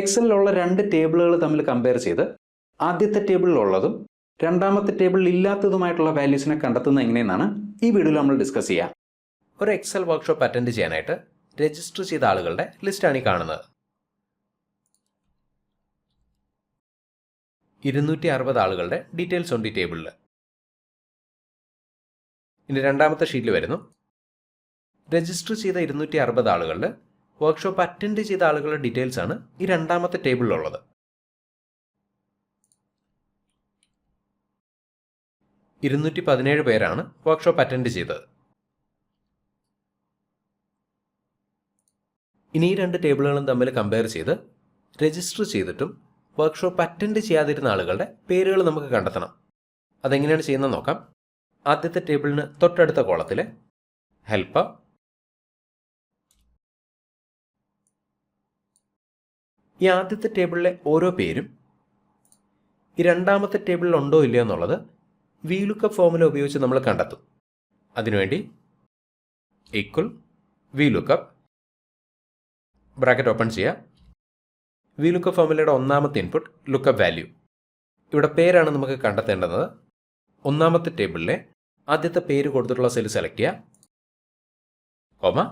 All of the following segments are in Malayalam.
എക്സലിലുള്ള രണ്ട് ടേബിളുകൾ തമ്മിൽ കമ്പയർ ചെയ്ത് ആദ്യത്തെ ടേബിളിലുള്ളതും രണ്ടാമത്തെ ടേബിളിൽ ഇല്ലാത്തതുമായിട്ടുള്ള വാല്യൂസിനെ കണ്ടെത്തുന്നത് എങ്ങനെയെന്നാണ് ഈ വീഡിയോയിൽ നമ്മൾ ഡിസ്കസ് ചെയ്യുക. ഒരു എക്സൽ വർക്ക്ഷോപ്പ് അറ്റൻഡ് ചെയ്യാനായിട്ട് രജിസ്റ്റർ ചെയ്ത ആളുകളുടെ ലിസ്റ്റാണ് ഈ കാണുന്നത്. 260 ആളുകളുടെ ഡീറ്റെയിൽസ് ഉണ്ട് ഈ ടേബിളിൽ. ഇനി രണ്ടാമത്തെ ഷീറ്റിൽ വരുന്നു. രജിസ്റ്റർ ചെയ്ത 260 ആളുകളിൽ വർക്ക്ഷോപ്പ് അറ്റൻഡ് ചെയ്ത ആളുകളുടെ ഡീറ്റെയിൽസ് ആണ് ഈ രണ്ടാമത്തെ ടേബിളിലുള്ളത്. 217 പേരാണ് വർക്ക്ഷോപ്പ് അറ്റൻഡ് ചെയ്തത്. ഇനി ഈ രണ്ട് ടേബിളുകളും തമ്മിൽ കമ്പയർ ചെയ്ത് രജിസ്റ്റർ ചെയ്തിട്ടും വർക്ക്ഷോപ്പ് അറ്റൻഡ് ചെയ്യാതിരുന്ന ആളുകളുടെ പേരുകൾ നമുക്ക് കണ്ടെത്തണം. അതെങ്ങനെയാണ് ചെയ്യുന്നത് നോക്കാം. ആദ്യത്തെ ടേബിളിന് തൊട്ടടുത്ത കോളത്തിൽ ഹെൽപ്പർ, ഈ ആദ്യത്തെ ടേബിളിലെ ഓരോ പേരും ഈ രണ്ടാമത്തെ ടേബിളിൽ ഉണ്ടോ ഇല്ലയോ എന്നുള്ളത് VLOOKUP ഫോർമുല ഉപയോഗിച്ച് നമ്മൾ കണ്ടെത്തും. അതിനുവേണ്ടി ഈക്വൽ VLOOKUP ബ്രാക്കറ്റ് ഓപ്പൺ ചെയ്യുക. VLOOKUP ഫോർമുലയുടെ ഒന്നാമത്തെ ഇൻപുട്ട് ലുക്കപ്പ് വാല്യൂ. ഇവിടെ പേരാണ് നമുക്ക് കണ്ടെത്തേണ്ടത്. ഒന്നാമത്തെ ടേബിളിലെ ആദ്യത്തെ പേര് കൊടുത്തിട്ടുള്ള സെൽ സെലക്ട് ചെയ്യുക, കോമ.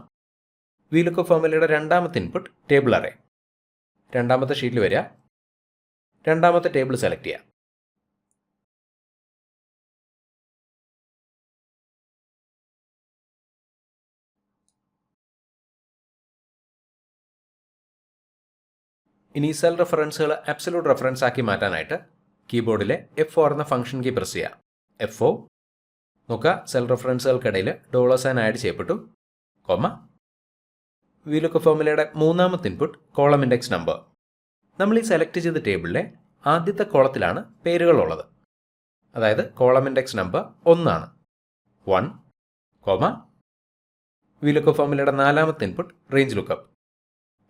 VLOOKUP ഫോർമുലയുടെ രണ്ടാമത്തെ ഇൻപുട്ട് ടേബിൾ അറേ. രണ്ടാമത്തെ ഷീറ്റിൽ വരിക, രണ്ടാമത്തെ ടേബിൾ സെലക്ട് ചെയ്യുക. ഇനി സെൽ റെഫറൻസുകൾ അബ്സല്യൂട്ട് റെഫറൻസ് ആക്കി മാറ്റാനായിട്ട് കീബോർഡിലെ F4 എന്ന ഫംഗ്ഷൻ കീ പ്രസ് ചെയ്യുക. F4 നോക്കുക, സെൽ റെഫറൻസുകൾക്കിടയിൽ $സൈൻ ആഡ് ചെയ്യപ്പെട്ടു, കോമ. VLOOKUP ഫോർമുലയുടെ മൂന്നാമത്തെ ഇൻപുട്ട് കോളം ഇൻഡെക്സ് നമ്പർ. നമ്മൾ ഈ സെലക്ട് ചെയ്ത ടേബിളിലെ ആദ്യത്തെ കോളത്തിലാണ് പേരുകളുള്ളത്. അതായത് കോളം ഇൻഡെക്സ് നമ്പർ 1 ആണ്, 1, കോമ. VLOOKUP ഫോർമുലയുടെ നാലാമത്തെ ഇൻപുട്ട് റേഞ്ച് ലുക്കപ്പ്.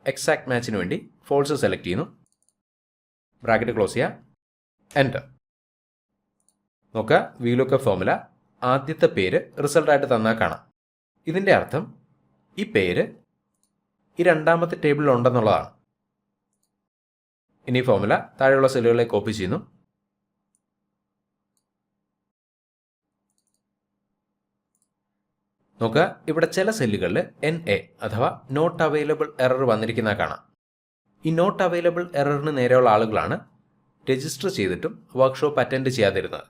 എക്സാക്ട് മാച്ചിന് വേണ്ടി ഫോൾസ് സെലക്ട് ചെയ്യുന്നു, ബ്രാക്കറ്റ് ക്ലോസ് ചെയ്യുക, എൻ്റർ. നോക്കുക, VLOOKUP ഫോർമുല ആദ്യത്തെ പേര് റിസൾട്ടായിട്ട് തന്നാൽ കാണാം. ഇതിൻ്റെ അർത്ഥം ഈ പേര് ഈ രണ്ടാമത്തെ ടേബിളിൽ ഉണ്ടെന്നുള്ളതാണ്. ഇനി ഫോർമുല താഴെയുള്ള സെല്ലുകളെ കോപ്പി ചെയ്യുന്നു. നോക്കുക, ഇവിടെ ചില സെല്ലുകളിൽ NA അഥവാ നോട്ട് അവൈലബിൾ എറർ വന്നിരിക്കുന്ന കാണാം. ഈ നോട്ട് അവൈലബിൾ എററിന് നേരെയുള്ള ആളുകളാണ് രജിസ്റ്റർ ചെയ്തിട്ടും വർക്ക്ഷോപ്പ് അറ്റൻഡ് ചെയ്യാതിരുന്നത്.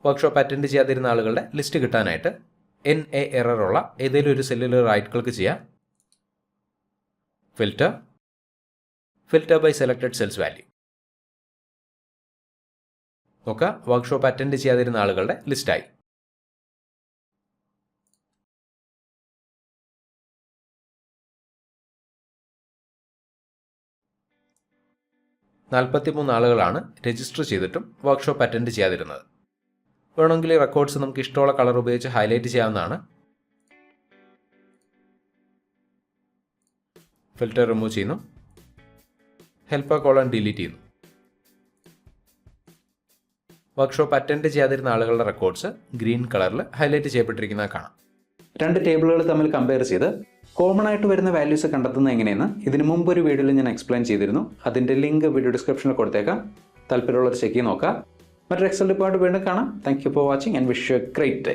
വർക്ക്ഷോപ്പ് അറ്റൻഡ് ചെയ്യാതിരുന്ന ആളുകളുടെ ലിസ്റ്റ് കിട്ടാനായിട്ട് NA എററുള്ള ഏതെങ്കിലും ഒരു സെല്ലിൽ റൈറ്റ് ക്ലിക്ക് ചെയ്യുക, filter by selected cells value. നോക്കുക, വർക്ക്ഷോപ്പ് അറ്റൻഡ് ചെയ്യാതിരുന്ന ആളുകളുടെ ലിസ്റ്റായി. ആളുകളാണ് രജിസ്റ്റർ ചെയ്തിട്ടും വർക്ക്ഷോപ്പ് അറ്റൻഡ് ചെയ്യാതിരുന്നത്. വേണമെങ്കിൽ ഈ റെക്കോർഡ്സ് നമുക്ക് ഇഷ്ടമുള്ള കളർ ഉപയോഗിച്ച് ഹൈലൈറ്റ് ചെയ്യാവുന്നതാണ്. ഫിൽറ്റർ റിമൂവ് ചെയ്യുന്നു, ഹെൽപ്പർ കോളൻ ഡിലീറ്റ് ചെയ്യുന്നു. വർക്ക്ഷോപ്പ് അറ്റൻഡ് ചെയ്യാതിരുന്ന ആളുകളുടെ റെക്കോർഡ്സ് ഗ്രീൻ കളറിൽ ഹൈലൈറ്റ് ചെയ്യപ്പെട്ടിരിക്കുന്നത് കാണാം. രണ്ട് ടേബിളുകൾ തമ്മിൽ കമ്പയർ ചെയ്ത് കോമൺ ആയിട്ട് വരുന്ന വാല്യൂസ് കണ്ടെത്തുന്നത് എങ്ങനെയെന്ന് ഇതിന് മുമ്പ് ഒരു വീഡിയോയിൽ ഞാൻ എക്സ്പ്ലെയിൻ ചെയ്തിരുന്നു. അതിൻ്റെ ലിങ്ക് വീഡിയോ ഡിസ്ക്രിപ്ഷനിൽ കൊടുത്തേക്കാം. താല്പര്യമുള്ളവർ ചെക്ക് ചെയ്ത് നോക്കാം. മറ്റൊരു എക്സൽ റിപ്പോർട്ട് വീണ്ടും കാണാം. Thank you for watching and wish you A great day.